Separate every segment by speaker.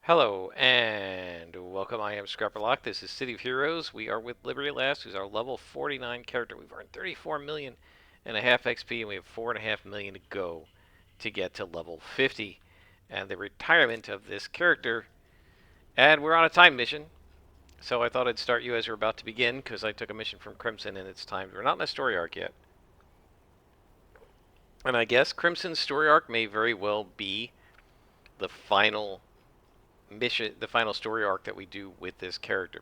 Speaker 1: Hello and welcome. I am Scrapperlock. This is City of Heroes. We are with Liberty at Last, who's our level 49 character. We've earned 34 million and a half XP, and we have 4.5 million to go to get to level 50. And the retirement of this character, and we're on a time mission. So I thought I'd start you as we're about to begin, because I took a mission from Crimson and it's time. We're not in a story arc yet. And I guess Crimson's story arc may very well be the final mission, the final story arc that we do with this character.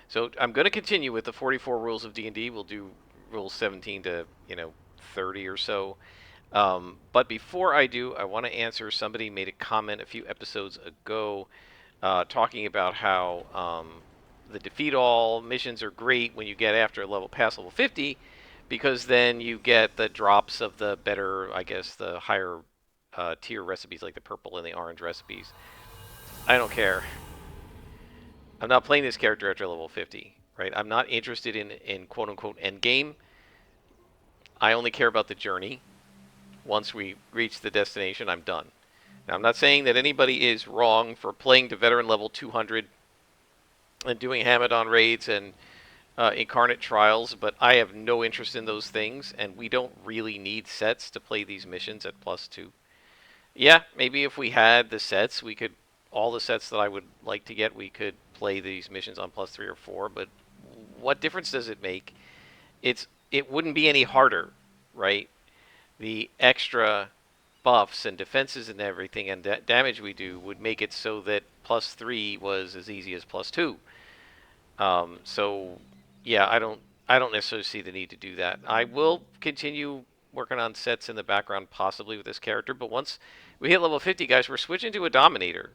Speaker 1: So I'm going to continue with the 44 rules of D&D. We'll do rules 17 to 30 or so. But before I do, I want to answer. Somebody made a comment a few episodes ago talking about how the defeat all missions are great when you get after a level past level 50, because then you get the drops of the better, I guess, the higher tier recipes like the purple and the orange recipes. I don't care. I'm not playing this character after level 50, right? I'm not interested in quote unquote end game. I only care about the journey. Once we reach the destination, I'm done. Now, I'm not saying that anybody is wrong for playing to veteran level 200 and doing Hamadon raids and incarnate trials, but I have no interest in those things, and we don't really need sets to play these missions at +2. Yeah, maybe if we had the sets, we could, all the sets that I would like to get, we could play these missions on +3 or 4, but what difference does it make? It wouldn't be any harder, right? The extra buffs and defenses and everything and damage we do would make it so that +3 was as easy as +2. So yeah, I don't necessarily see the need to do that. I will continue working on sets in the background possibly with this character, but once we hit level 50, guys, we're switching to a Dominator.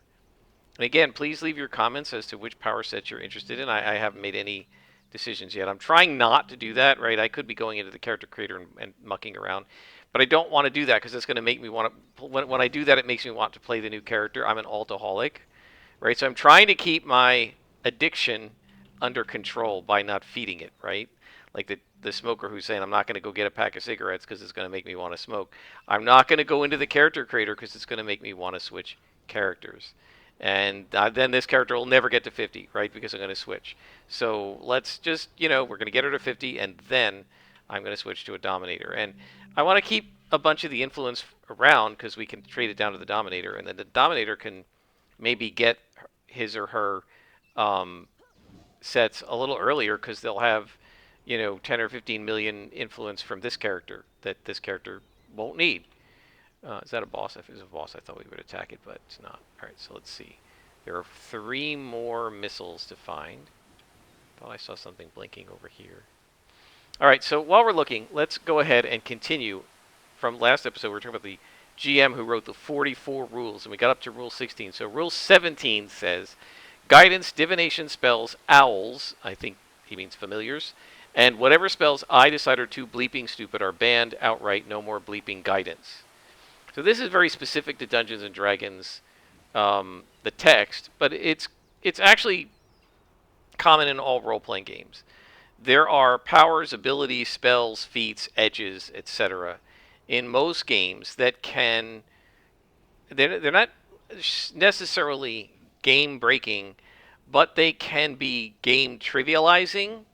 Speaker 1: And again, please leave your comments as to which power sets you're interested in. I haven't made any decisions yet. I'm trying not to do that, right? I could be going into the character creator and mucking around, but I don't want to do that because it's going to make me want to. When I do that, it makes me want to play the new character. I'm an altaholic, right? So I'm trying to keep my addiction under control by not feeding it, right? Like the smoker who's saying, I'm not going to go get a pack of cigarettes because it's going to make me want to smoke. I'm not going to go into the character creator because it's going to make me want to switch characters. And then this character will never get to 50, right? Because I'm going to switch. So let's just, we're going to get her to 50, and then I'm going to switch to a Dominator. And I want to keep a bunch of the influence around because we can trade it down to the Dominator, and then the Dominator can maybe get his or her sets a little earlier because they'll have 10 or 15 million influence from this character that this character won't need. Is that a boss? If it was a boss, I thought we would attack it, but it's not. Alright, so let's see. There are 3 more missiles to find. Thought I saw something blinking over here. Alright, so while we're looking, let's go ahead and continue. From last episode, we were talking about the GM who wrote the 44 rules, and we got up to Rule 16. So Rule 17 says, guidance, divination spells, owls, I think he means familiars, and whatever spells I decide are too bleeping stupid are banned outright, no more bleeping guidance. So this is very specific to Dungeons and Dragons, the text, but it's actually common in all role-playing games. There are powers, abilities, spells, feats, edges, etc. in most games that can, they're not necessarily game-breaking, but they can be game trivializing,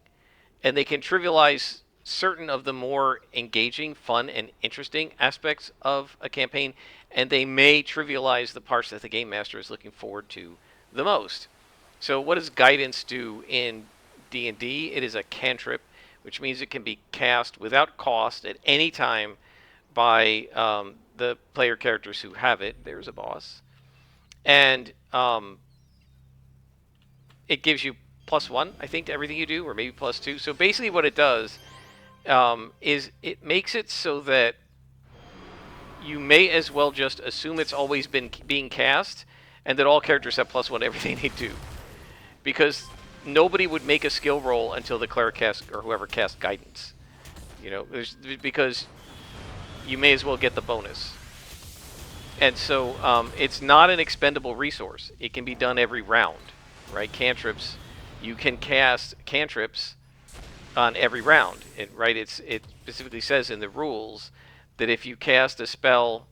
Speaker 1: and they can trivialize certain of the more engaging, fun, and interesting aspects of a campaign, and they may trivialize the parts that the game master is looking forward to the most. So what does guidance do in D&D? It is a cantrip, which means it can be cast without cost at any time by the player characters who have it. There's a boss. And it gives you +1, I think, to everything you do, or maybe +2. So basically what it does is it makes it so that you may as well just assume it's always been being cast, and that all characters have +1 to everything they do. Because nobody would make a skill roll until the cleric casts, or whoever casts guidance. Because you may as well get the bonus. And so it's not an expendable resource. It can be done every round, right? Cantrips, you can cast cantrips on every round, right? It specifically says in the rules that if you cast a spell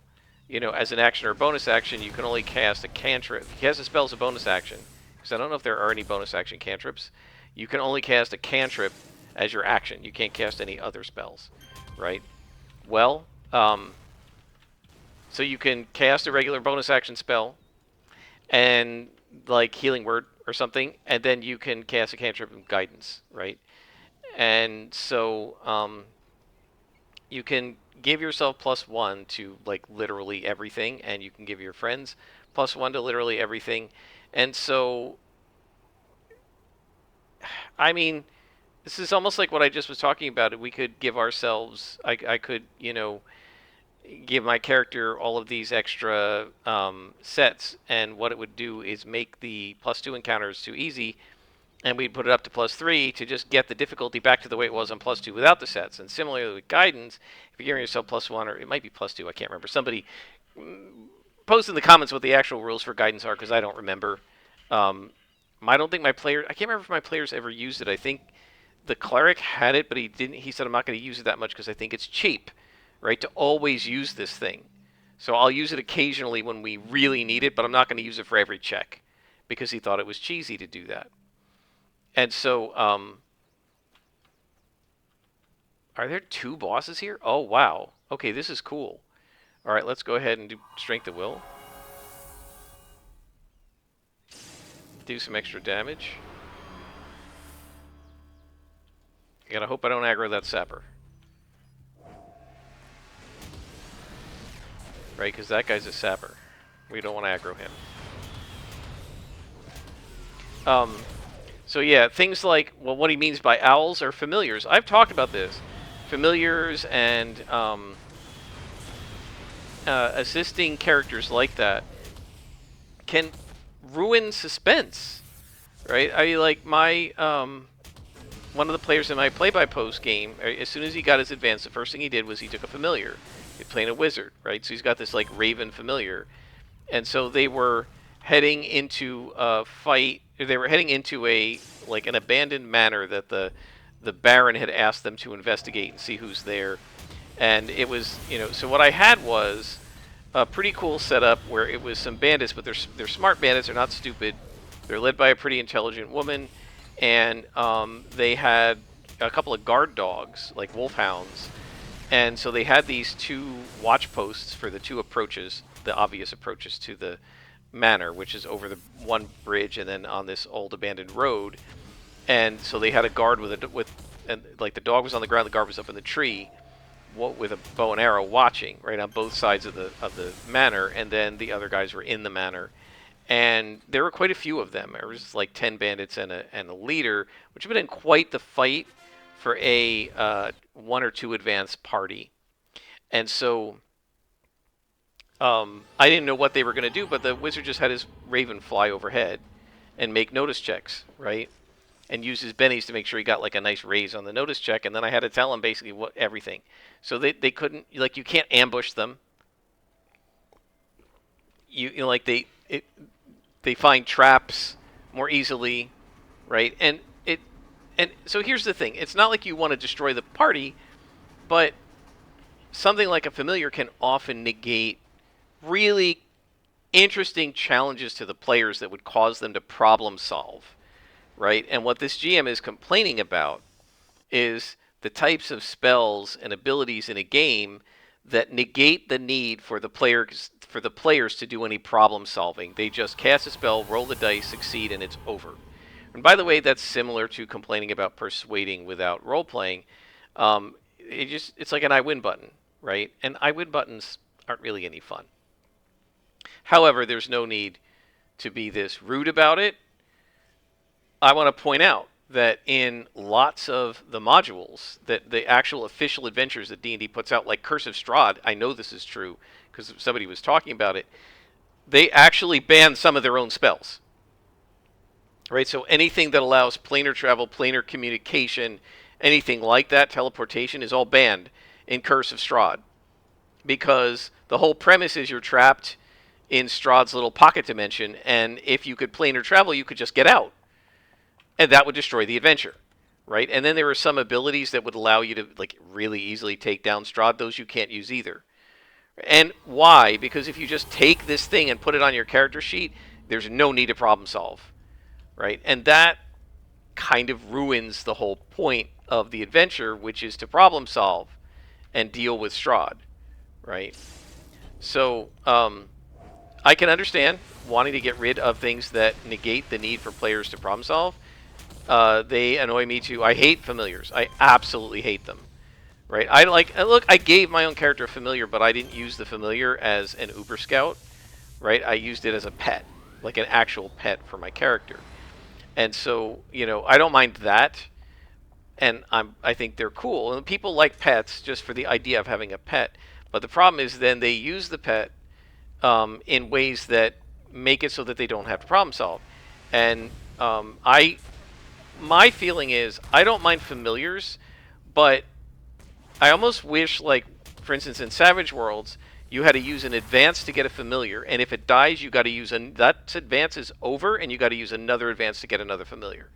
Speaker 1: as an action or a bonus action, you can only cast a cantrip. If you cast a spell as a bonus action, because I don't know if there are any bonus action cantrips, you can only cast a cantrip as your action. You can't cast any other spells, right? Well, so you can cast a regular bonus action spell and like Healing Word or something, and then you can cast a cantrip of Guidance, right? And so you can give yourself +1 to like literally everything, and you can give your friends +1 to literally everything. And so, I mean, this is almost like what I just was talking about. We could give ourselves, I could, give my character all of these extra sets, and what it would do is make the +2 encounters too easy, and we'd put it up to +3 to just get the difficulty back to the way it was on +2 without the sets. And similarly with guidance, if you're giving yourself +1, or it might be +2, I can't remember. Somebody post in the comments what the actual rules for guidance are, because I don't remember. I don't think my player, I can't remember if my players ever used it. I think the cleric had it, but he didn't. He said, I'm not going to use it that much because I think it's cheap, right, to always use this thing. So I'll use it occasionally when we really need it, but I'm not going to use it for every check because he thought it was cheesy to do that. And so, are there 2 bosses here? Oh, wow. Okay, this is cool. All right, let's go ahead and do Strength of Will. Do some extra damage. I gotta hope I don't aggro that sapper. Right, because that guy's a sapper. We don't want to aggro him. So yeah, things like, well, what he means by owls are familiars. I've talked about this. Familiars and assisting characters like that can ruin suspense, right? I like my one of the players in my play-by-post game. As soon as he got his advance, the first thing he did was he took a familiar. He's playing a wizard, right? So he's got this like raven familiar, and so they were heading into a fight. They were heading into a like an abandoned manor that the Baron had asked them to investigate and see who's there. And it was, so what I had was a pretty cool setup where it was some bandits, but they're smart bandits. They're not stupid. They're led by a pretty intelligent woman, and they had a couple of guard dogs, like wolfhounds. And so they had these 2 watch posts for the 2 approaches, the obvious approaches to the manor, which is over the one bridge and then on this old abandoned road. And so they had a guard and like the dog was on the ground, the guard was up in the tree with a bow and arrow watching right on both sides of the manor, and then the other guys were in the manor. And there were quite a few of them. There was like 10 bandits and a leader, which would have been quite the fight for a 1 or 2 advance party. And so I didn't know what they were going to do, but the wizard just had his raven fly overhead and make notice checks, right? And use his bennies to make sure he got like a nice raise on the notice check. And then I had to tell him basically everything. So they couldn't, like, you can't ambush them. Like they find traps more easily, right? And so here's the thing: it's not like you want to destroy the party, but something like a familiar can often negate really interesting challenges to the players that would cause them to problem solve, right? And what this GM is complaining about is the types of spells and abilities in a game that negate the need for the players to do any problem solving. They just cast a spell, roll the dice, succeed, and it's over. And by the way, that's similar to complaining about persuading without role playing. It's like an I win button, right? And I win buttons aren't really any fun. However, there's no need to be this rude about it. I want to point out that in lots of the modules, that the actual official adventures that D&D puts out, like Curse of Strahd, I know this is true because somebody was talking about it, they actually ban some of their own spells. Right? So anything that allows planar travel, planar communication, anything like that, teleportation, is all banned in Curse of Strahd. Because the whole premise is you're trapped in Strahd's little pocket dimension, and if you could planar travel, you could just get out. And that would destroy the adventure, right? And then there are some abilities that would allow you to like really easily take down Strahd. Those you can't use either, And why? Because if you just take this thing and put it on your character sheet, there's no need to problem solve, right? And that kind of ruins the whole point of the adventure, which is to problem solve and deal with Strahd, right? So I can understand wanting to get rid of things that negate the need for players to problem solve. They annoy me too. I hate familiars. I absolutely hate them. Right? I like look. I gave my own character a familiar, but I didn't use the familiar as an Uber Scout. Right? I used it as a pet, like an actual pet for my character. And so, I don't mind that, and I think they're cool. And people like pets just for the idea of having a pet. But the problem is then they use the pet in ways that make it so that they don't have to problem solve. And my feeling is I don't mind familiars, but I almost wish, like, for instance, in Savage Worlds, you had to use an advance to get a familiar, and if it dies, you got to use that advance is over, and you got to use another advance to get another familiar,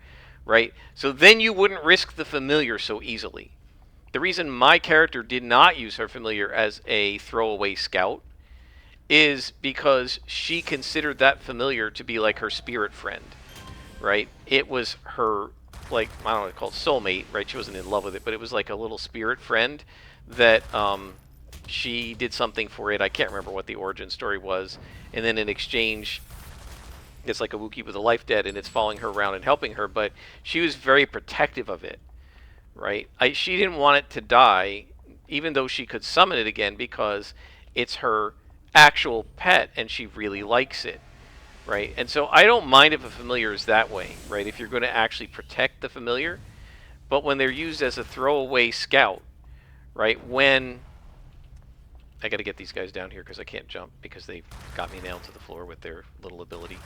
Speaker 1: right? So then you wouldn't risk the familiar so easily. The reason my character did not use her familiar as a throwaway scout is because she considered that familiar to be like her spirit friend, right? It was her, like, I don't know what it's called, soulmate, right? She wasn't in love with it, but it was like a little spirit friend that she did something for it. I can't remember what the origin story was. And then in exchange, it's like a Wookiee with a life debt, and it's following her around and helping her. But she was very protective of it, right? She didn't want it to die, even though she could summon it again, because it's her actual pet, and she really likes it. Right? And so I don't mind if a familiar is that way, right? If you're going to actually protect the familiar, but when they're used as a throwaway scout, right? When I got to get these guys down here because I can't jump because they've got me nailed to the floor with their little ability.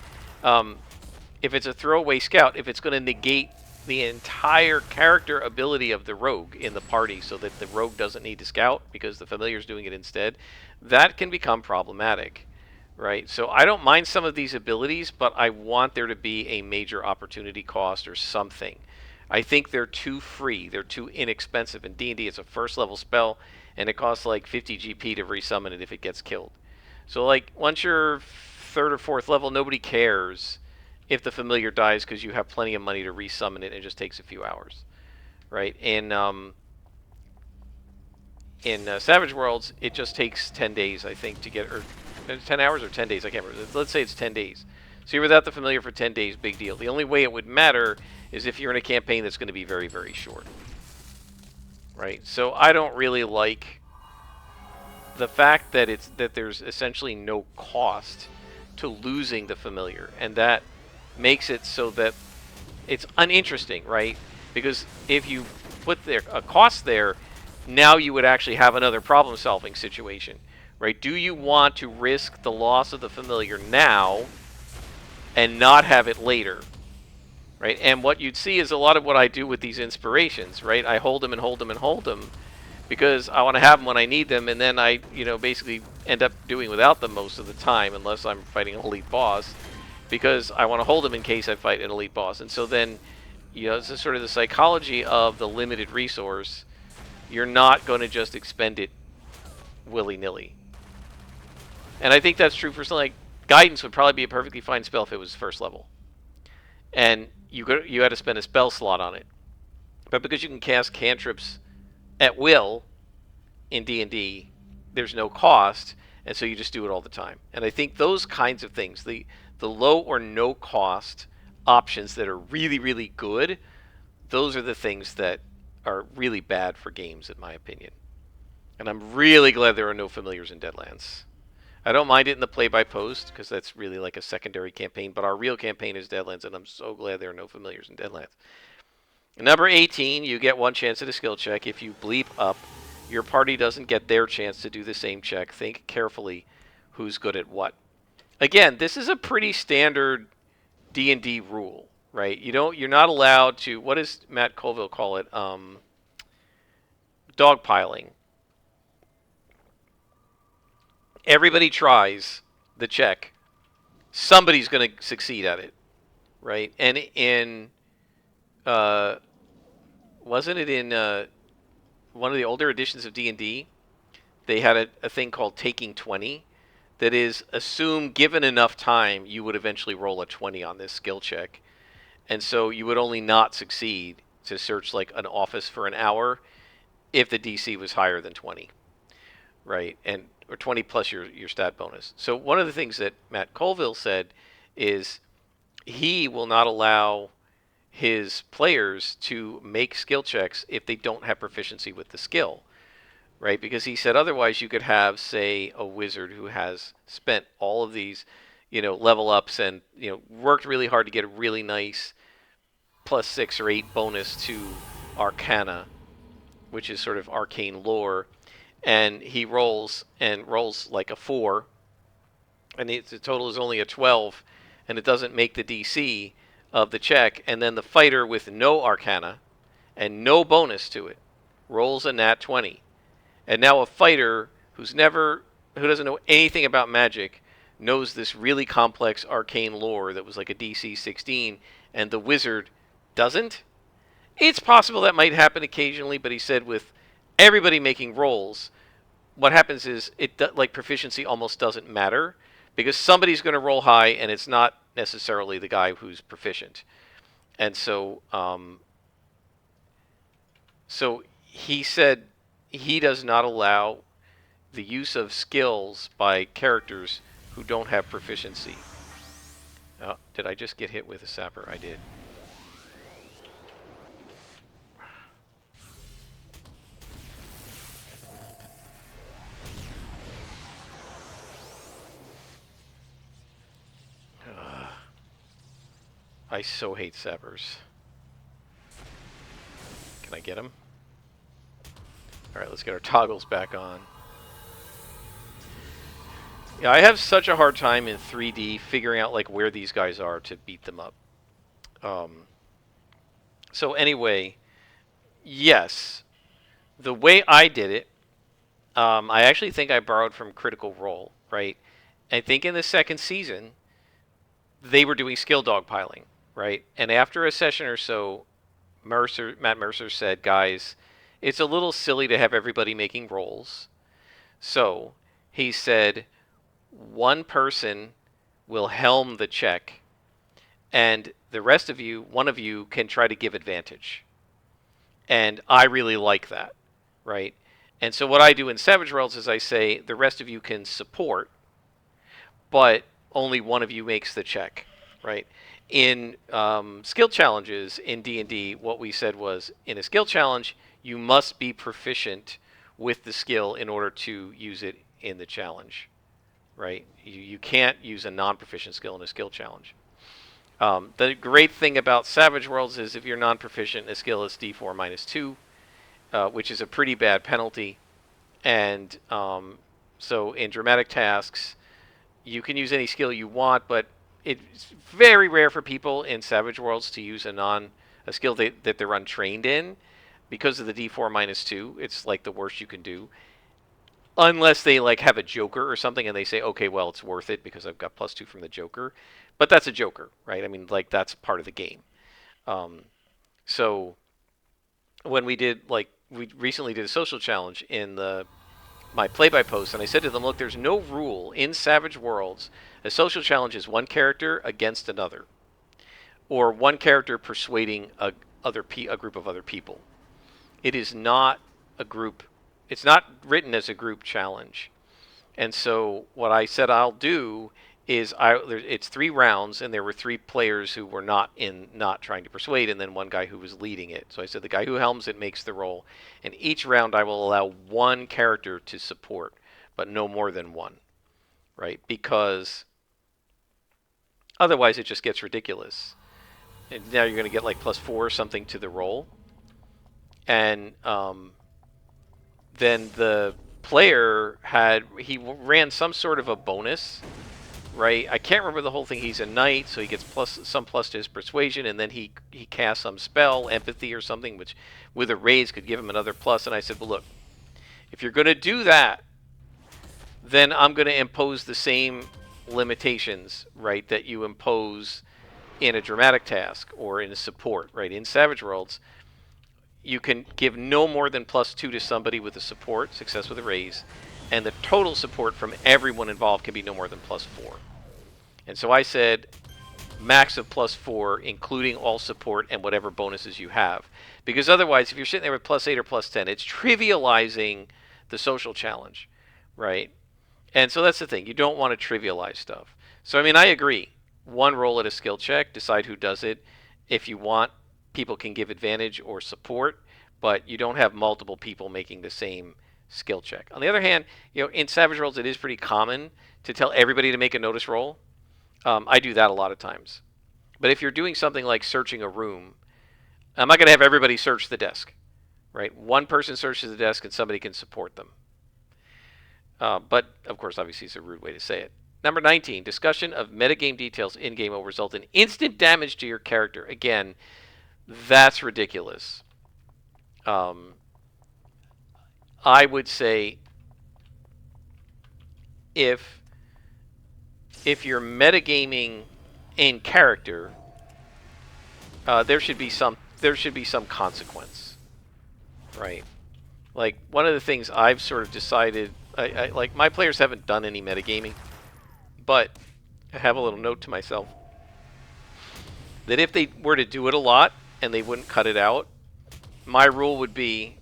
Speaker 1: If it's a throwaway scout, if it's going to negate the entire character ability of the rogue in the party so that the rogue doesn't need to scout because the familiar is doing it instead, that can become problematic. Right, so I don't mind some of these abilities, but I want there to be a major opportunity cost or something. I think they're too free. They're too inexpensive. In D&D, it's a first level spell, and it costs like 50 GP to resummon it if it gets killed. So, like, once you're third or fourth level, nobody cares if the familiar dies because you have plenty of money to resummon it. And it just takes a few hours, right? In Savage Worlds, it just takes 10 days, I think, to get, or 10 hours or 10 days, I can't remember. Let's say it's 10 days. So you're without the familiar for 10 days, big deal. The only way it would matter is if you're in a campaign that's going to be very, very short. Right? So I don't really like the fact that there's essentially no cost to losing the familiar, and that makes it so that it's uninteresting, right? Because if you put there a cost there, now you would actually have another problem-solving situation, right? Do you want to risk the loss of the familiar now and not have it later, right? And what you'd see is a lot of what I do with these inspirations, right? I hold them and hold them and hold them because I want to have them when I need them, and then I, basically end up doing without them most of the time unless I'm fighting an elite boss, because I want to hold them in case I fight an elite boss. And so then, it's sort of the psychology of the limited resource. You're not going to just expend it willy-nilly. And I think that's true for something like Guidance would probably be a perfectly fine spell if it was first level. And you had to spend a spell slot on it. But because you can cast cantrips at will in D&D, there's no cost, and so you just do it all the time. And I think those kinds of things, the low or no cost options that are really, really good, those are the things that are really bad for games, in my opinion. And I'm really glad there are no familiars in Deadlands. I don't mind it in the play-by-post, because that's really like a secondary campaign, but our real campaign is Deadlands, and I'm so glad there are no familiars in Deadlands. Number 18, you get one chance at a skill check. If you bleep up, your party doesn't get their chance to do the same check. Think carefully who's good at what. Again, this is a pretty standard D&D rule, right? You're not allowed to, what does Matt Colville call it? Dogpiling. Everybody tries the check. Somebody's going to succeed at it, right? And wasn't it in one of the older editions of D&D they had a thing called taking 20. That is, assume given enough time, you would eventually roll a 20 on this skill check. And so you would only not succeed to search like an office for an hour if the DC was higher than 20, right? And or 20 plus your stat bonus. So one of the things that Matt Colville said is he will not allow his players to make skill checks if they don't have proficiency with the skill, right? Because he said otherwise you could have, say, a wizard who has spent all of these, level ups and worked really hard to get a really nice +6 or 8 bonus to Arcana, which is sort of arcane lore, and he rolls like a 4, and the total is only a 12, and it doesn't make the DC of the check, and then the fighter with no Arcana and no bonus to it rolls a nat 20. And now a fighter who doesn't know anything about magic knows this really complex arcane lore that was like a DC 16, and the wizard doesn't. It's possible that might happen occasionally, but he said with everybody making rolls, what happens is like proficiency almost doesn't matter because somebody's going to roll high, and it's not necessarily the guy who's proficient. And so he said he does not allow the use of skills by characters who don't have proficiency. Oh, did I just get hit with a sapper? I did. I so hate sappers. Can I get him? Alright, let's get our toggles back on. Yeah, I have such a hard time in 3D figuring out like where these guys are to beat them up. So anyway, yes, the way I did it, I actually think I borrowed from Critical Role, right? I think in the second season, they were doing skill dogpiling, right? And after a session or so, Matt Mercer said, guys, it's a little silly to have everybody making rolls. So he said, one person will helm the check, and the rest of you, one of you, can try to give advantage. And I really like that, right? And so what I do in Savage Worlds is I say, the rest of you can support, but only one of you makes the check, right? In skill challenges in D&D, what we said was, in a skill challenge, you must be proficient with the skill in order to use it in the challenge, right? You can't use a non-proficient skill in a skill challenge. The great thing about Savage Worlds is if you're non-proficient in a skill, it's D4 minus 2, which is a pretty bad penalty. And so in dramatic tasks, you can use any skill you want, but it's very rare for people in Savage Worlds to use a skill that they're untrained in because of the D4 minus 2. It's like the worst you can do. Unless they like have a Joker or something and they say, okay, well, it's worth it because I've got +2 from the Joker. But that's a Joker, right? I mean, like, that's part of the game. So when we recently did a social challenge in my play-by post, and I said to them, look, there's no rule in Savage Worlds. A social challenge is one character against another, or one character persuading a group of other people. It is not a group. It's not written as a group challenge. And so what I said I'll do is it's 3 rounds, and there were 3 players who were not trying to persuade, and then one guy who was leading it. So I said the guy who helms it makes the roll, and each round I will allow one character to support, but no more than one, right? Because otherwise it just gets ridiculous. And now you're going to get like +4 or something to the roll, and then the player ran some sort of a bonus, right? I can't remember the whole thing. He's a knight, so he gets some plus to his persuasion, and then he casts some spell, empathy or something, which with a raise could give him another plus. And I said, well, look, if you're going to do that, then I'm going to impose the same limitations, right, that you impose in a dramatic task or in a support, right? In Savage Worlds, you can give no more than +2 to somebody with a support, success with a raise, and the total support from everyone involved can be no more than +4. And so I said max of +4, including all support and whatever bonuses you have. Because otherwise, if you're sitting there with +8 or +10, it's trivializing the social challenge, right? And so that's the thing. You don't want to trivialize stuff. So, I mean, I agree. One roll at a skill check, decide who does it. If you want, people can give advantage or support, but you don't have multiple people making the same skill check. On the other hand, in Savage Rolls, it is pretty common to tell everybody to make a notice roll. I do that a lot of times. But if you're doing something like searching a room, I'm not going to have everybody search the desk, right? One person searches the desk and somebody can support them. But, of course, obviously it's a rude way to say it. Number 19, discussion of metagame details in-game will result in instant damage to your character. Again, that's ridiculous. I would say if you're metagaming in character, there should be some consequence, right? Like, one of the things I've sort of decided, like, my players haven't done any metagaming, but I have a little note to myself that if they were to do it a lot and they wouldn't cut it out, my rule would be,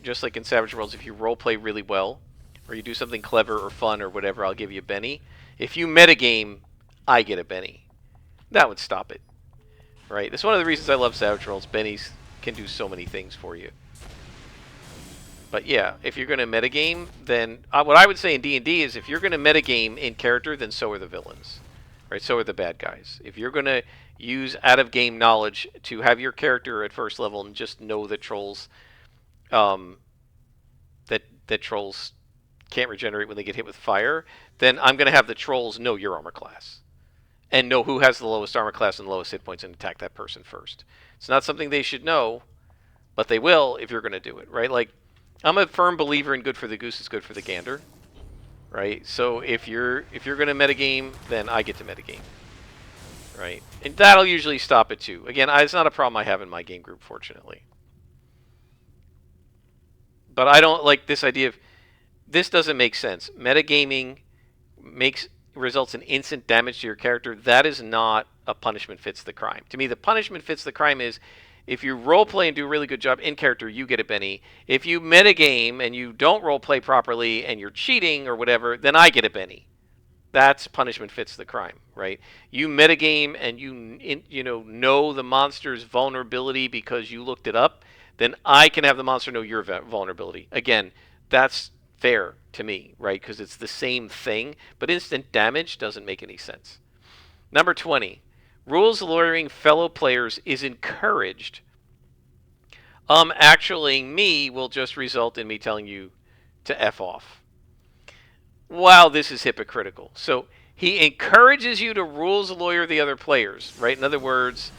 Speaker 1: just like in Savage Worlds, if you roleplay really well, or you do something clever or fun or whatever, I'll give you a Benny. If you metagame, I get a Benny. That would stop it, right? That's one of the reasons I love Savage Worlds. Bennies can do so many things for you. But yeah, if you're going to metagame, then what I would say in D&D is if you're going to metagame in character, then so are the villains, right? So are the bad guys. If you're going to use out-of-game knowledge to have your character at first level and just know that trolls, that trolls can't regenerate when they get hit with fire, then I'm going to have the trolls know your armor class and know who has the lowest armor class and the lowest hit points and attack that person first. It's not something they should know, but they will if you're going to do it, right? Like, I'm a firm believer in good for the goose is good for the gander, right? So if you're going to metagame, then I get to metagame, right? And that'll usually stop it too. Again, it's not a problem I have in my game group, fortunately. But I don't like this idea of, this doesn't make sense. Metagaming results in instant damage to your character. That is not a punishment fits the crime. To me, the punishment fits the crime is if you roleplay and do a really good job in character, you get a Benny. If you metagame and you don't roleplay properly and you're cheating or whatever, then I get a Benny. That's punishment fits the crime, right? You metagame and you know the monster's vulnerability because you looked it up, then I can have the monster know your vulnerability. Again, that's fair to me, right? Because it's the same thing, but instant damage doesn't make any sense. Number 20, rules lawyering fellow players is encouraged. Actually, me will just result in me telling you to F off. Wow, this is hypocritical. So he encourages you to rules lawyer the other players, right? In other words,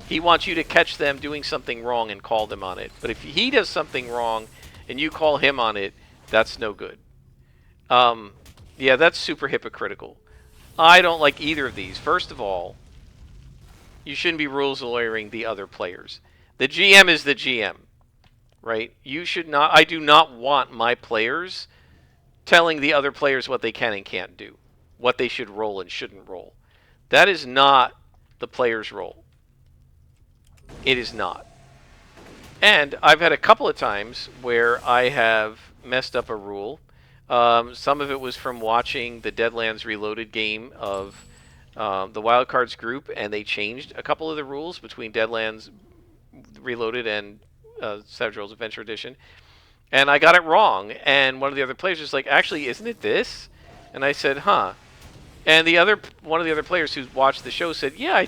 Speaker 1: he wants you to catch them doing something wrong and call them on it. But if he does something wrong and you call him on it, that's no good. Yeah, that's super hypocritical. I don't like either of these. First of all, you shouldn't be rules lawyering the other players. The GM is the GM, right? You should not. I do not want my players telling the other players what they can and can't do, what they should roll and shouldn't roll. That is not the player's role. It is not. And I've had a couple of times where I have messed up a rule. Some of it was from watching the Deadlands Reloaded game of the Wildcards group, and they changed a couple of the rules between Deadlands Reloaded and Savage Worlds Adventure Edition. And I got it wrong, and one of the other players was like, actually, isn't it this? And I said, huh. And one of the other players who watched the show said, yeah,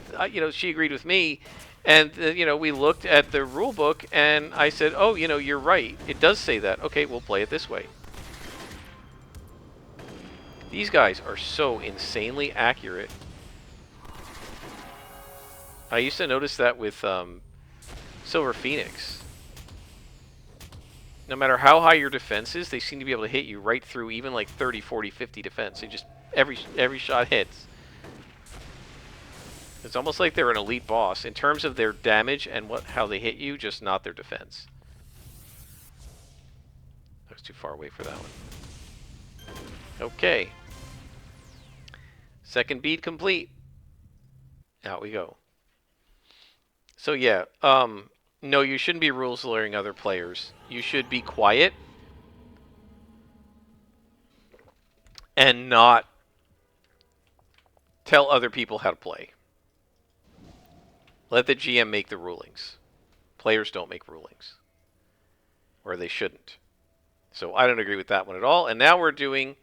Speaker 1: she agreed with me. And, we looked at the rule book, and I said, oh, you're right. It does say that. Okay, we'll play it this way. These guys are so insanely accurate. I used to notice that with Silver Phoenix. No matter how high your defense is, they seem to be able to hit you right through even like 30, 40, 50 defense. They just, every shot hits. It's almost like they're an elite boss in terms of their damage and how they hit you, just not their defense. I was too far away for that one. Okay. Second beat complete. Out we go. So yeah, no, you shouldn't be rules lawyering other players. You should be quiet and not tell other people how to play. Let the GM make the rulings. Players don't make rulings. Or they shouldn't. So I don't agree with that one at all. And now we're doing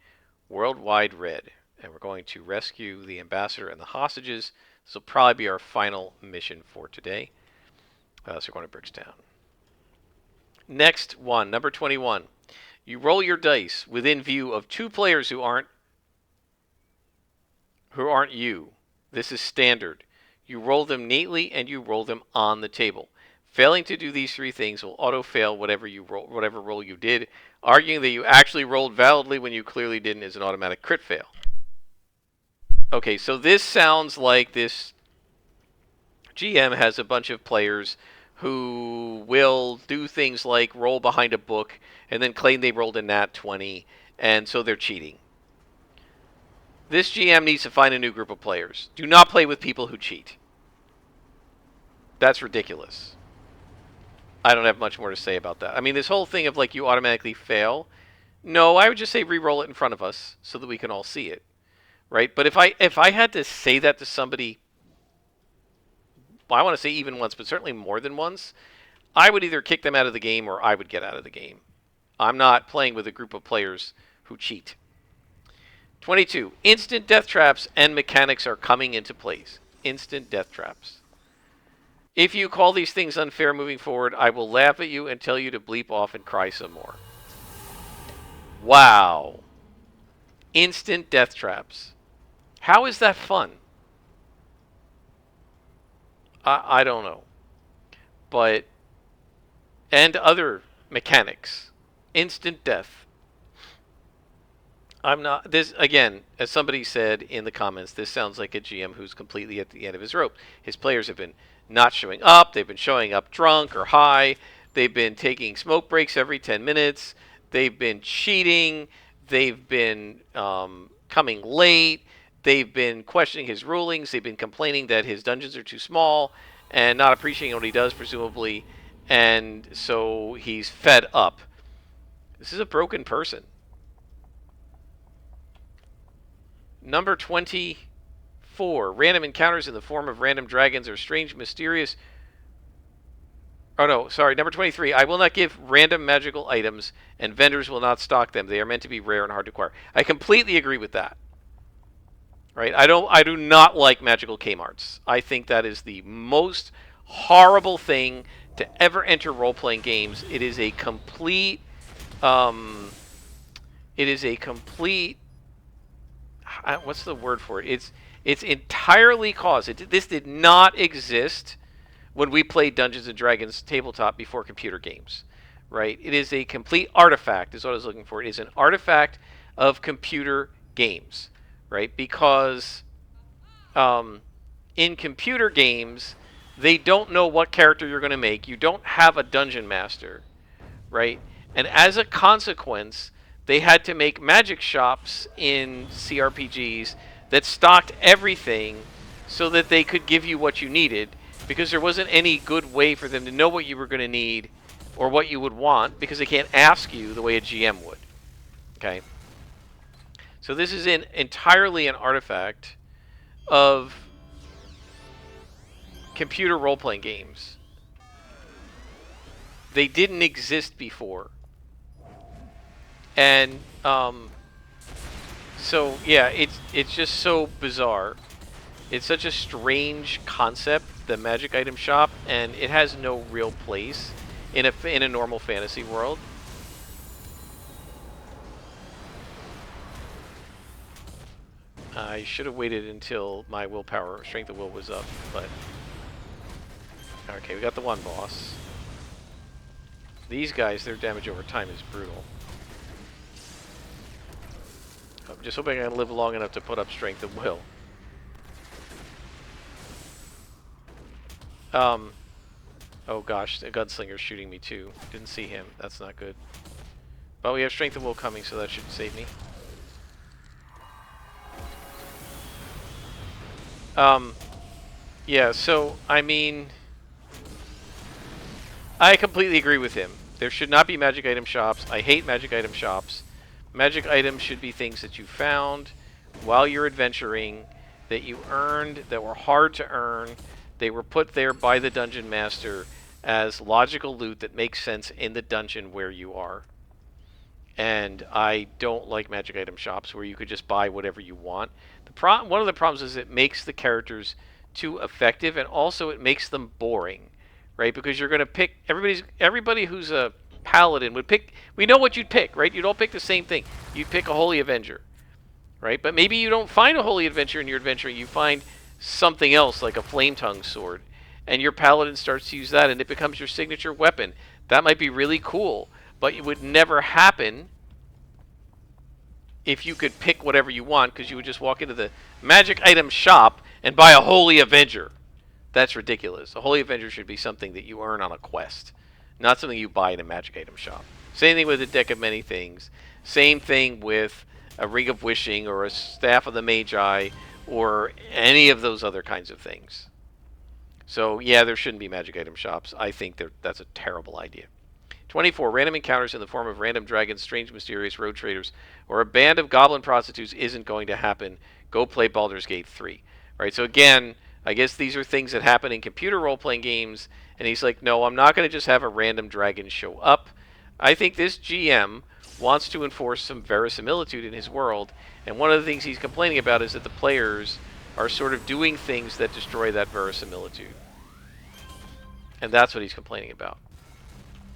Speaker 1: Worldwide Red. And we're going to rescue the ambassador and the hostages. This will probably be our final mission for today. So we're going to Brickstown. Next one, number 21. You roll your dice within view of two players who aren't you. This is standard. You roll them neatly and you roll them on the table. Failing to do these three things will auto-fail whatever roll you did. Arguing that you actually rolled validly when you clearly didn't is an automatic crit fail. Okay, so this sounds like this GM has a bunch of players who will do things like roll behind a book and then claim they rolled a nat 20, and so they're cheating. This GM needs to find a new group of players. Do not play with people who cheat. That's ridiculous. I don't have much more to say about that. I mean, this whole thing of like you automatically fail. No, I would just say re-roll it in front of us so that we can all see it, right? But if I had to say that to somebody, well, I want to say even once, but certainly more than once, I would either kick them out of the game or I would get out of the game. I'm not playing with a group of players who cheat. 22. Instant death traps and mechanics are coming into place. Instant death traps. If you call these things unfair moving forward, I will laugh at you and tell you to bleep off and cry some more. Wow. Instant death traps. How is that fun? I don't know. But, and other mechanics. Instant death. I'm not, this, again, as somebody said in the comments, this sounds like a GM who's completely at the end of his rope. His players have been not showing up. They've been showing up drunk or high. They've been taking smoke breaks every 10 minutes. They've been cheating. They've been coming late. They've been questioning his rulings. They've been complaining that his dungeons are too small and not appreciating what he does, presumably. And so he's fed up. This is a broken person. Number 24. Random encounters in the form of random dragons or strange, mysterious... Oh, no, sorry. Number 23. I will not give random magical items, and vendors will not stock them. They are meant to be rare and hard to acquire. I completely agree with that. Right? I do not like magical Kmarts. I think that is the most horrible thing to ever enter role-playing games. It is a complete... what's the word for it? It's entirely caused. This did not exist when we played Dungeons and Dragons tabletop before computer games, right? It is a complete artifact, is what I was looking for. It is an artifact of computer games, right? Because in computer games, they don't know what character you're going to make. You don't have a dungeon master, right? And as a consequence, they had to make magic shops in CRPGs that stocked everything so that they could give you what you needed, because there wasn't any good way for them to know what you were going to need or what you would want, because they can't ask you the way a GM would. Okay? So this is entirely an artifact of computer role-playing games. They didn't exist before. And so yeah, it's just so bizarre. It's such a strange concept, the magic item shop, and it has no real place in a normal fantasy world. I should have waited until my willpower, strength of will was up, but okay, we got the one boss. These guys, their damage over time is brutal. I'm just hoping I can live long enough to put up strength of will. Oh gosh, the gunslinger's shooting me too. Didn't see him. That's not good. But we have strength of will coming, so that should save me. Um, yeah. So I mean, I completely agree with him. There should not be magic item shops. I hate magic item shops. Magic items should be things that you found while you're adventuring, that you earned, that were hard to earn. They were put there by the dungeon master as logical loot that makes sense in the dungeon where you are. And I don't like magic item shops where you could just buy whatever you want. One of the problems is it makes the characters too effective, and also it makes them boring, right? Because you're going to pick everybody who's a paladin would pick. We know what you'd pick, right? You'd all pick the same thing. You'd pick a holy avenger, right? But maybe you don't find a holy adventure in your adventuring. You find something else like a flame tongue sword, and your paladin starts to use that, and it becomes your signature weapon. That might be really cool, but it would never happen if you could pick whatever you want, because you would just walk into the magic item shop and buy a holy avenger. That's ridiculous. A holy avenger should be something that you earn on a quest, not something you buy in a magic item shop. Same thing with a deck of many things. Same thing with a ring of wishing or a staff of the magi or any of those other kinds of things. So yeah, there shouldn't be magic item shops. I think that's a terrible idea. 24. Random encounters in the form of random dragons, strange mysterious road traders, or a band of goblin prostitutes isn't going to happen. Go play Baldur's Gate 3. Right, so again, I guess these are things that happen in computer role-playing games, and he's like, no, I'm not going to just have a random dragon show up. I think this GM wants to enforce some verisimilitude in his world, and one of the things he's complaining about is that the players are sort of doing things that destroy that verisimilitude. And that's what he's complaining about.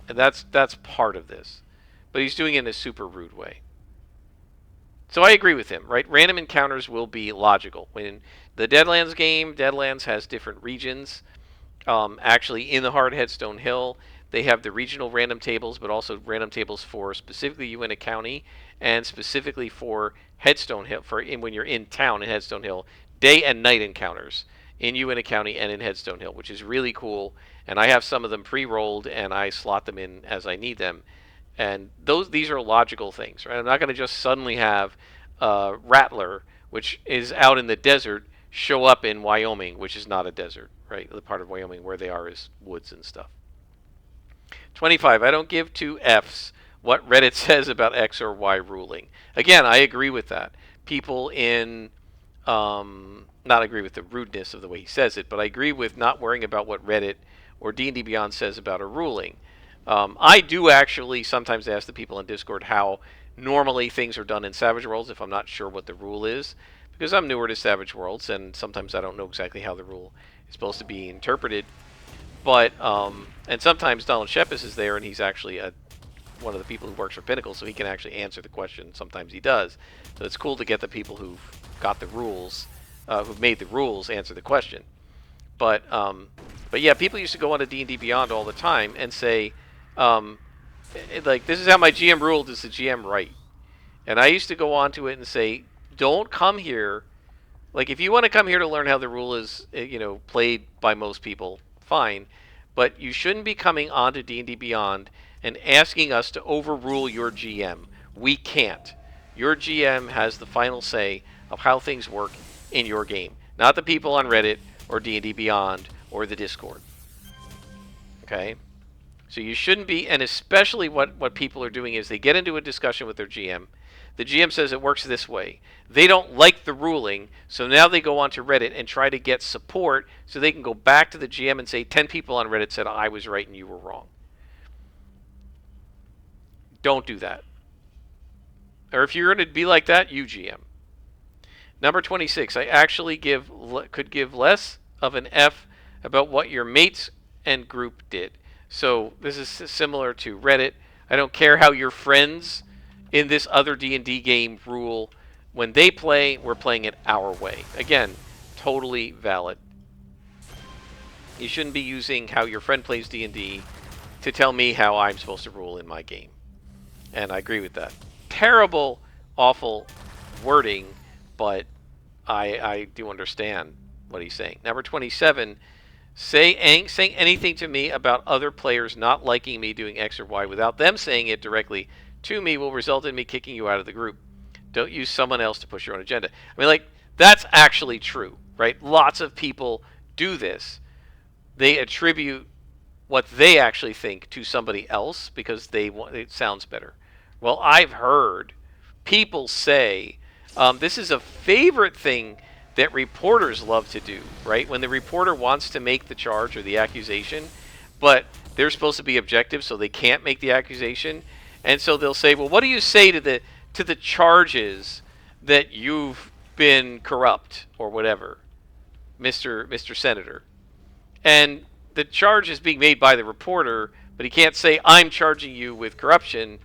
Speaker 1: And that's part of this. But he's doing it in a super rude way. So I agree with him, right? Random encounters will be logical. When the Deadlands game, Deadlands has different regions. Actually, in the Hard Headstone Hill, they have the regional random tables, but also random tables for specifically Uinta County and specifically for Headstone Hill, when you're in town in Headstone Hill, day and night encounters in Uinta County and in Headstone Hill, which is really cool. And I have some of them pre-rolled, and I slot them in as I need them. And these are logical things, right? I'm not going to just suddenly have Rattler, which is out in the desert, show up in Wyoming, which is not a desert, right? The part of Wyoming where they are is woods and stuff. 25. I don't give two Fs what Reddit says about X or Y ruling. Again, I agree with that. People not agree with the rudeness of the way he says it, but I agree with not worrying about what Reddit or D&D Beyond says about a ruling. I do actually sometimes ask the people on Discord how normally things are done in Savage Worlds if I'm not sure what the rule is, because I'm newer to Savage Worlds, and sometimes I don't know exactly how the rule is supposed to be interpreted. But and sometimes Donald Shepis is there, and he's actually one of the people who works for Pinnacle, so he can actually answer the question. Sometimes he does. So it's cool to get the people who've got the rules, who've made the rules, answer the question. But yeah, people used to go on to D&D Beyond all the time and say, like, this is how my GM ruled. Is the GM right? And I used to go on to it and say, don't come here. Like, if you want to come here to learn how the rule is, played by most people, fine. But you shouldn't be coming onto D&D Beyond and asking us to overrule your GM. We can't. Your GM has the final say of how things work in your game, not the people on Reddit or D&D Beyond or the Discord. Okay? So you shouldn't be, and especially what people are doing is they get into a discussion with their GM. The GM says it works this way. They don't like the ruling, so now they go onto Reddit and try to get support so they can go back to the GM and say 10 people on Reddit said I was right and you were wrong. Don't do that. Or if you're going to be like that, you GM. Number 26, I actually could give less of an F about what your mates and group did. So this is similar to Reddit. I don't care how your friends in this other D&D game rule. When they play, we're playing it our way. Again, totally valid. You shouldn't be using how your friend plays D&D to tell me how I'm supposed to rule in my game. And I agree with that. Terrible, awful wording, but I do understand what he's saying. Number 27, saying anything to me about other players not liking me doing X or Y without them saying it directly to me will result in me kicking you out of the group. Don't use someone else to push your own agenda. I mean, like, that's actually true. right? Lots of people do this. They attribute what they actually think to somebody else because it sounds better. Well, I've heard people say this is a favorite thing that reporters love to do, right? When the reporter wants to make the charge or the accusation, but they're supposed to be objective, so they can't make the accusation, and so they'll say, "Well, what do you say to the charges that you've been corrupt or whatever, Mr. Senator?" And the charge is being made by the reporter, but he can't say, "I'm charging you with corruption."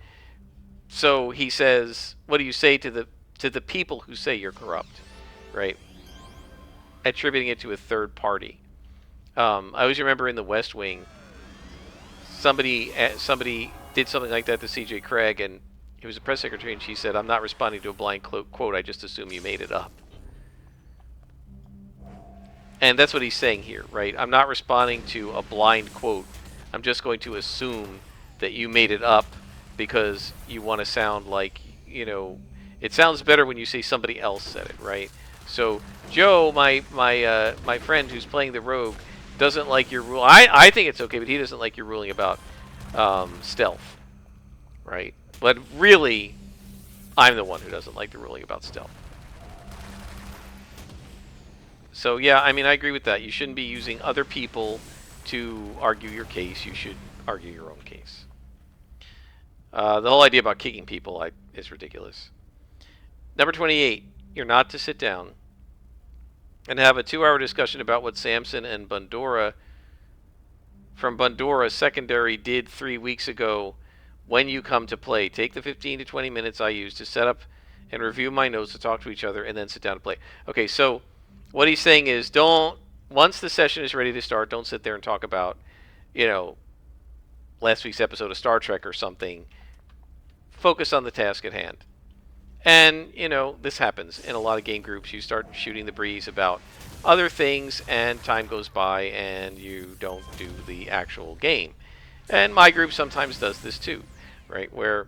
Speaker 1: So he says, "What do you say to the people who say you're corrupt?" Right? Attributing it to a third party. I always remember in The West Wing, somebody did something like that to C.J. Craig, and he was a press secretary, and she said, "I'm not responding to a blind quote. I just assume you made it up." And that's what he's saying here, right? I'm not responding to a blind quote. I'm just going to assume that you made it up because you want to sound like, it sounds better when you say somebody else said it, right? So Joe, my friend who's playing the rogue, doesn't like your rule. I think it's okay, but he doesn't like your ruling about stealth, right? But really, I'm the one who doesn't like the ruling about stealth. So yeah, I mean, I agree with that. You shouldn't be using other people to argue your case. You should argue your own case. The whole idea about kicking people is ridiculous. Number 28, you're not to sit down and have a 2-hour discussion about what Samson and Bundora from Bundora Secondary did 3 weeks ago when you come to play. Take the 15 to 20 minutes I used to set up and review my notes to talk to each other and then sit down and play. Okay, so what he's saying is once the session is ready to start, don't sit there and talk about, last week's episode of Star Trek or something. Focus on the task at hand. And, this happens in a lot of game groups. You start shooting the breeze about other things, and time goes by, and you don't do the actual game. And my group sometimes does this too, right? Where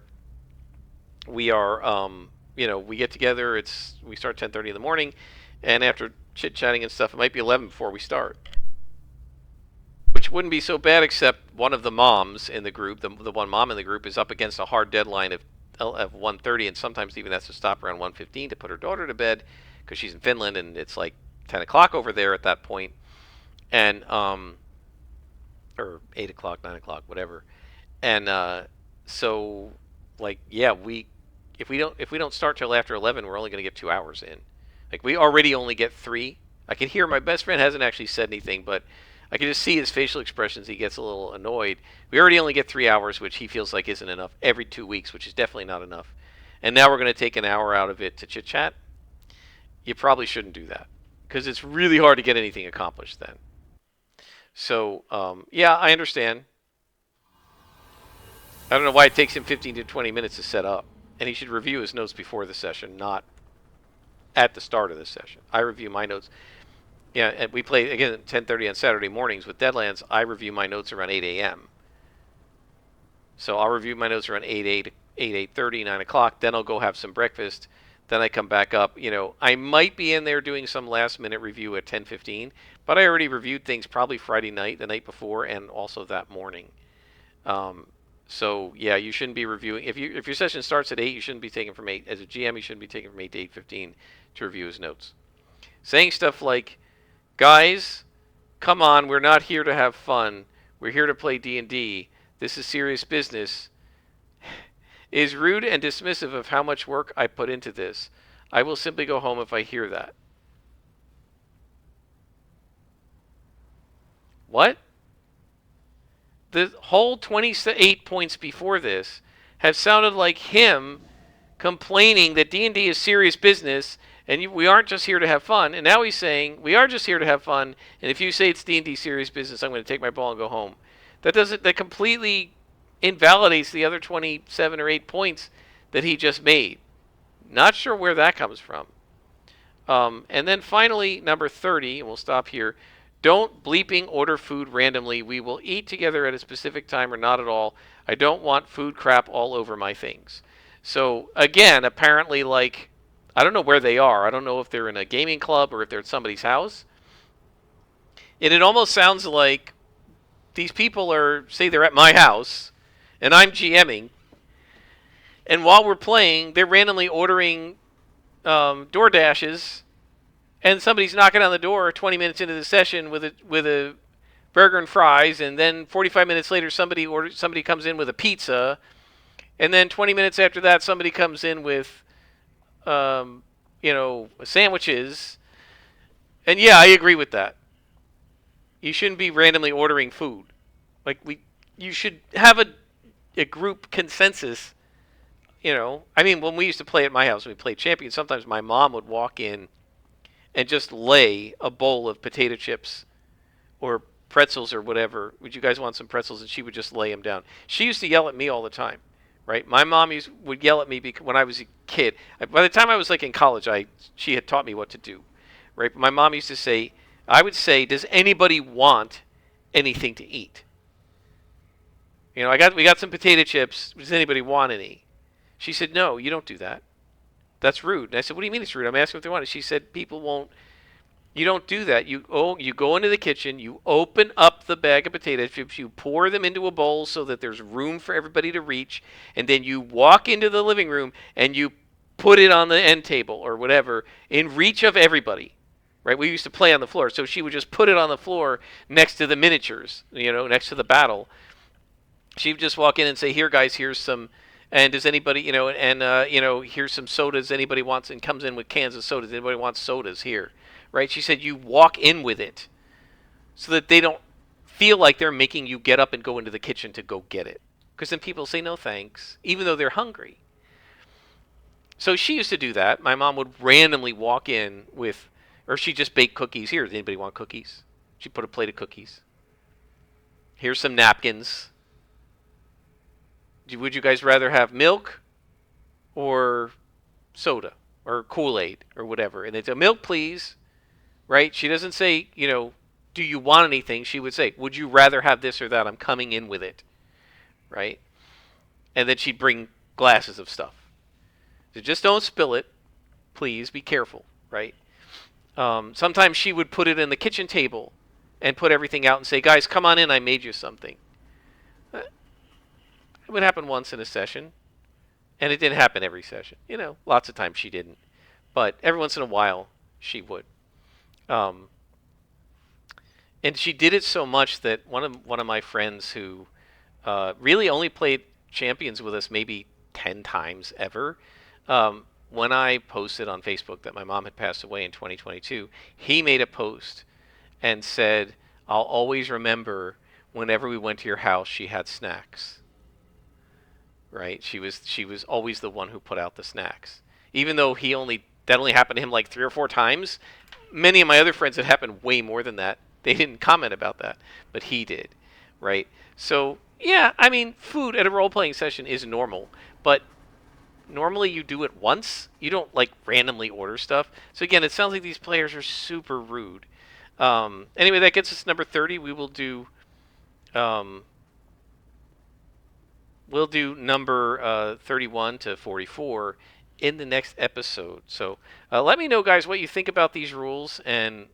Speaker 1: we are, we get together. We start 10:30 in the morning, and after chit-chatting and stuff, it might be 11 before we start. Which wouldn't be so bad, except one of the moms in the group, the one mom in the group, is up against a hard deadline of 1:30, and sometimes even has to stop around 1:15 to put her daughter to bed because she's in Finland, and it's like 10 o'clock over there at that point, and or 8 o'clock, 9 o'clock, whatever. And so, like, yeah, if we don't start till after 11, we're only going to get 2 hours in. Like, we already only get 3. I can hear my best friend hasn't actually said anything, but I can just see his facial expressions. He gets a little annoyed. We already only get 3 hours, which he feels like isn't enough every 2 weeks, which is definitely not enough. And now we're going to take an hour out of it to chit-chat. You probably shouldn't do that because it's really hard to get anything accomplished then. So, yeah, I understand. I don't know why it takes him 15 to 20 minutes to set up. And he should review his notes before the session, not at the start of the session. I review my notes. Yeah, and we play, again, at 10:30 on Saturday mornings with Deadlands. I review my notes around 8 a.m. So I'll review my notes around 8:30, 9 o'clock. Then I'll go have some breakfast. Then I come back up. I might be in there doing some last-minute review at 10:15, but I already reviewed things probably Friday night, the night before, and also that morning. So, yeah, you shouldn't be reviewing. If your session starts at 8, you shouldn't be taking from 8. As a GM, you shouldn't be taking from 8 to 8:15 to review his notes. Saying stuff like, "Guys, come on, we're not here to have fun. We're here to play D&D. This is serious business," is rude and dismissive of how much work I put into this. I will simply go home if I hear that. What? The whole 28 points before this have sounded like him complaining that D&D is serious business and we aren't just here to have fun. And now he's saying we are just here to have fun, and if you say it's D&D serious business, I'm going to take my ball and go home. That completely invalidates the other 27 or 8 points that he just made. Not sure where that comes from. And then finally, number 30, and we'll stop here. Don't bleeping order food randomly. We will eat together at a specific time or not at all. I don't want food crap all over my things. So, again, apparently, like, I don't know where they are. I don't know if they're in a gaming club or if they're at somebody's house. And it almost sounds like these people are, say they're at my house, and I'm GMing, and while we're playing, they're randomly ordering door dashes, and somebody's knocking on the door 20 minutes into the session with a burger and fries, and then 45 minutes later somebody comes in with a pizza, and then 20 minutes after that somebody comes in with sandwiches. And yeah, I agree with that. You shouldn't be randomly ordering food. Like you should have a group consensus. I mean, when we used to play at my house, when we played Champions, sometimes my mom would walk in and just lay a bowl of potato chips or pretzels or whatever. Would you guys want some pretzels? And she would just lay them down. She used to yell at me all the time, right? My mom would yell at me when I was a kid. By the time I was like in college, she had taught me what to do, right? But my mom used to say, I would say, does anybody want anything to eat? We got some potato chips. Does anybody want any? She said, no, you don't do that. That's rude. And I said, what do you mean it's rude? I'm asking if they want it. She said, people won't. You don't do that. You go into the kitchen, you open up the bag of potato chips, you pour them into a bowl so that there's room for everybody to reach, and then you walk into the living room and you put it on the end table or whatever in reach of everybody. Right? We used to play on the floor, so she would just put it on the floor next to the miniatures, next to the battle. She would just walk in and say, "Here, guys, here's some." And does anybody, here's some sodas. Anybody wants, and comes in with cans of sodas. Anybody wants sodas here, right? She said you walk in with it, so that they don't feel like they're making you get up and go into the kitchen to go get it, because then people say no thanks, even though they're hungry. So she used to do that. My mom would randomly walk in with, or she'd just bake cookies. Here, does anybody want cookies? She'd put a plate of cookies. Here's some napkins. Would you guys rather have milk or soda or Kool-Aid or whatever? And they'd say, milk, please. Right? She doesn't say, do you want anything? She would say, would you rather have this or that? I'm coming in with it. Right? And then she'd bring glasses of stuff. So just don't spill it. Please be careful. Right? Sometimes she would put it in the kitchen table and put everything out and say, guys, come on in. I made you something. It would happen once in a session, and it didn't happen every session. Lots of times she didn't, but every once in a while she would. And she did it so much that one of my friends who really only played Champions with us maybe 10 times ever, when I posted on Facebook that my mom had passed away in 2022, he made a post and said, "I'll always remember whenever we went to your house, she had snacks." Right? She was always the one who put out the snacks. Even though that only happened to him like 3 or 4 times. Many of my other friends, it happened way more than that. They didn't comment about that, but he did. Right? So, yeah, I mean, food at a role-playing session is normal, but normally you do it once. You don't like randomly order stuff. So again, it sounds like these players are super rude. Anyway, that gets us to number 30. We will do we'll do number 31 to 44 in the next episode. So let me know, guys, what you think about these rules and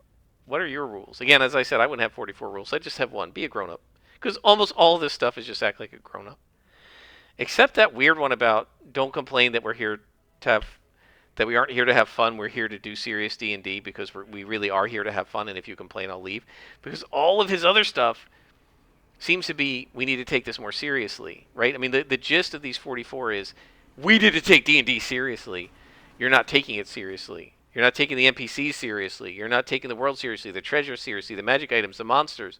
Speaker 1: what are your rules. Again, as I said, I wouldn't have 44 rules. I just have one. Be a grown-up. Because almost all of this stuff is just act like a grown-up. Except that weird one about don't complain that we aren't here to have fun. We're here to do serious D&D because we really are here to have fun. And if you complain, I'll leave. Because all of his other stuff seems to be, we need to take this more seriously, right? I mean, the gist of these 44 is, we need to take D&D seriously. You're not taking it seriously. You're not taking the NPCs seriously. You're not taking the world seriously, the treasure seriously, the magic items, the monsters.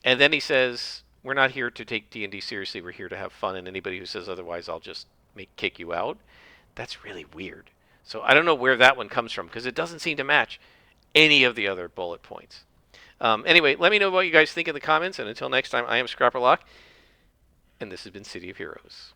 Speaker 1: And then he says, we're not here to take D&D seriously. We're here to have fun, and anybody who says otherwise, I'll just kick you out. That's really weird. So I don't know where that one comes from, because it doesn't seem to match any of the other bullet points. Anyway, let me know what you guys think in the comments, and until next time, I am Scrapperlock, and this has been City of Heroes.